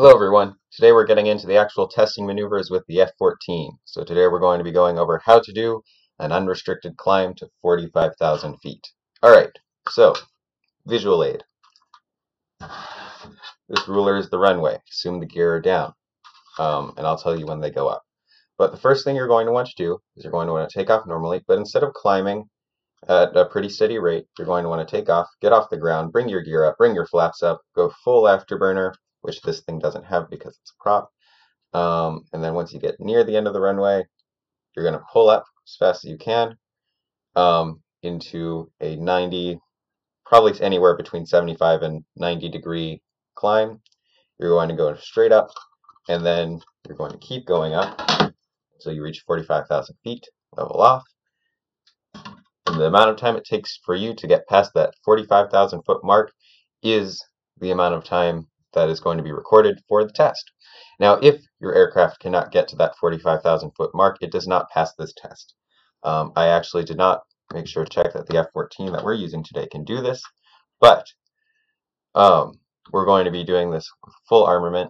Hello everyone. Today we're getting into the actual testing maneuvers with the F-14. So today we're going to be going over how to do an unrestricted climb to 45,000 feet. Alright, so visual aid. This ruler is the runway. Assume the gear are down, and I'll tell you when they go up. But the first thing you're going to want to do is you're going to want to take off normally, but instead of climbing at a pretty steady rate, you're going to want to take off, get off the ground, bring your gear up, bring your flaps up, go full afterburner, which this thing doesn't have because it's a prop. And then once you get near the end of the runway, you're going to pull up as fast as you can into a 90, probably anywhere between 75 and 90-degree climb. You're going to go straight up, and then you're going to keep going up until you reach 45,000 feet, level off. And the amount of time it takes for you to get past that 45,000 foot mark is the amount of time that is going to be recorded for the test. Now, if your aircraft cannot get to that 45,000 foot mark, it does not pass this test. I actually did not make sure to check that the F-14 that we're using today can do this, but we're going to be doing this with full armament,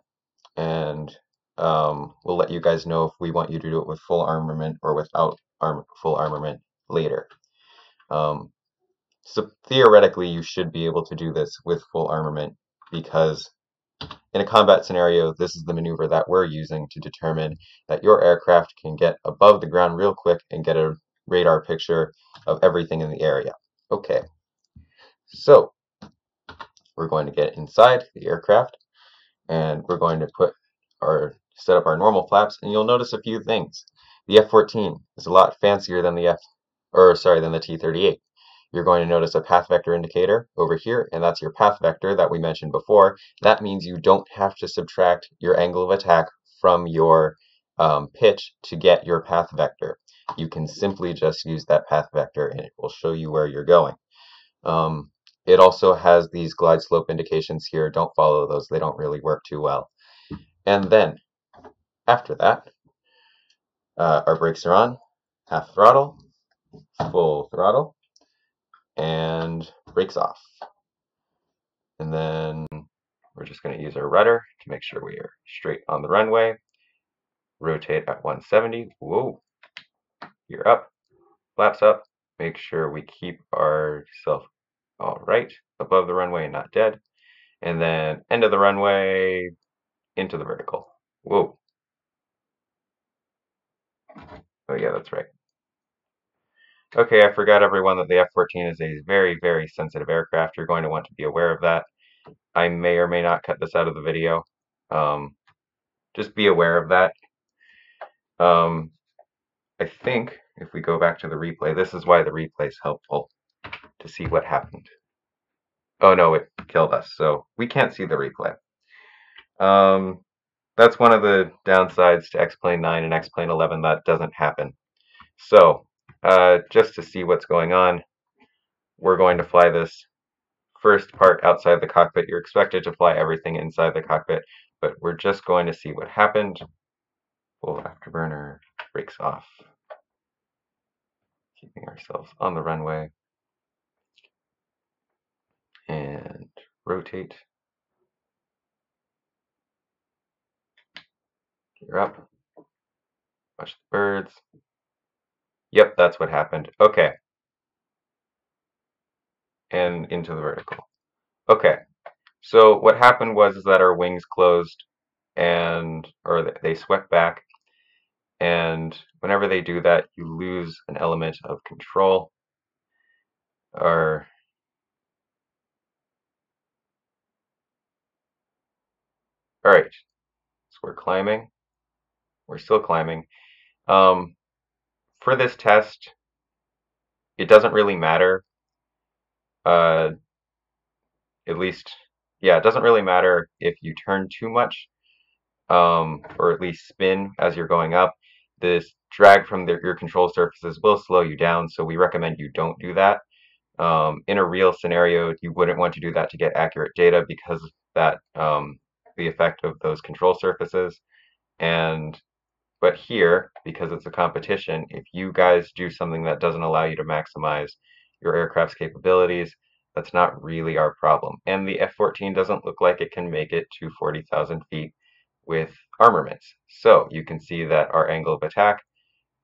and we'll let you guys know if we want you to do it with full armament or without full armament later. So theoretically, you should be able to do this with full armament because in a combat scenario, this is the maneuver that we're using to determine that your aircraft can get above the ground real quick and get a radar picture of everything in the area. Okay, so we're going to get inside the aircraft and we're going to set up our normal flaps, and you'll notice a few things. The F-14 is a lot fancier than the T-38. You're going to notice a path vector indicator over here, and that's your path vector that we mentioned before. That means you don't have to subtract your angle of attack from your pitch to get your path vector. You can simply just use that path vector and it will show you where you're going. It also has these glide slope indications here. Don't follow those. They don't really work too well. And then after that, our brakes are on, half throttle, full throttle, and brakes off. And then we're just going to use our rudder to make sure we are straight on the runway. Rotate at 170. Whoa. Gear up. Flaps up. Make sure we keep ourselves all right above the runway and not dead. And then end of the runway into the vertical. Whoa. Oh yeah, that's right. Okay, I forgot everyone that the F-14 is a very, very sensitive aircraft. You're going to want to be aware of that. I may or may not cut this out of the video. Just be aware of that. I think if we go back to the replay, this is why the replay is helpful, to see what happened. Oh no, it killed us, so we can't see the replay. That's one of the downsides to X-Plane 9 and X-Plane 11. That doesn't happen. So, just to see what's going on, we're going to fly this first part outside the cockpit. You're expected to fly everything inside the cockpit, but we're just going to see what happened. Full afterburner, brakes off. Keeping ourselves on the runway. And rotate. Gear up. Watch the birds. Yep, that's what happened. Okay. And into the vertical. Okay. So what happened was that our wings closed or they swept back, and whenever they do that, you lose an element of control. Alright, so we're climbing. We're still climbing. For this test, it doesn't really matter. At least, yeah, it doesn't really matter if you turn too much, or at least spin as you're going up. This drag from your control surfaces will slow you down, so we recommend you don't do that. In a real scenario, you wouldn't want to do that to get accurate data because of that, the effect of those control surfaces. But here, because it's a competition, if you guys do something that doesn't allow you to maximize your aircraft's capabilities, that's not really our problem. And the F-14 doesn't look like it can make it to 40,000 feet. with armaments. So you can see that our angle of attack,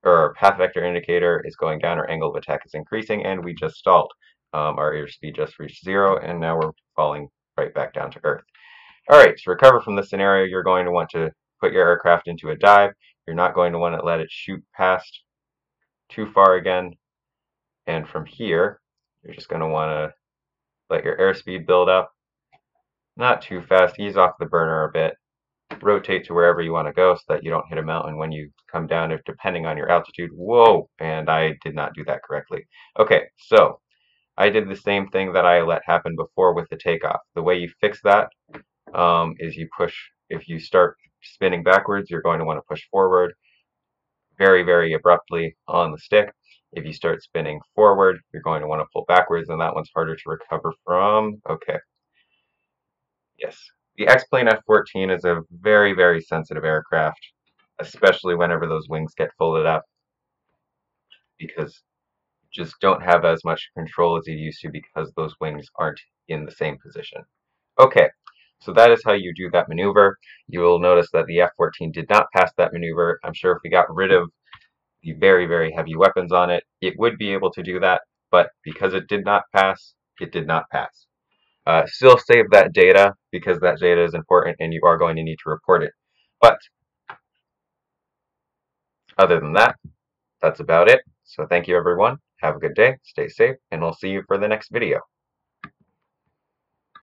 or our path vector indicator, is going down, our angle of attack is increasing, and we just stalled. Our airspeed just reached 0, and now we're falling right back down to Earth. All right, to recover from this scenario, you're going to want to put your aircraft into a dive. You're not going to want to let it shoot past too far again. And from here, you're just going to want to let your airspeed build up. Not too fast, ease off the burner a bit. Rotate to wherever you want to go so that you don't hit a mountain when you come down, if depending on your altitude. Whoa, and I did not do that correctly. Okay, so I did the same thing that I let happen before with the takeoff. The way you fix that is you push, if you start spinning backwards, you're going to want to push forward very, very abruptly on the stick. If you start spinning forward, you're going to want to pull backwards, and that one's harder to recover from. Okay. Yes. The X-Plane F-14 is a very, very sensitive aircraft, especially whenever those wings get folded up, because you just don't have as much control as you used to because those wings aren't in the same position. Okay, so that is how you do that maneuver. You will notice that the F-14 did not pass that maneuver. I'm sure if we got rid of the very, very heavy weapons on it, it would be able to do that, but because it did not pass, it did not pass. Still save that data because that data is important and you are going to need to report it. But other than that, that's about it. So thank you everyone. Have a good day, stay safe, and I'll see you for the next video.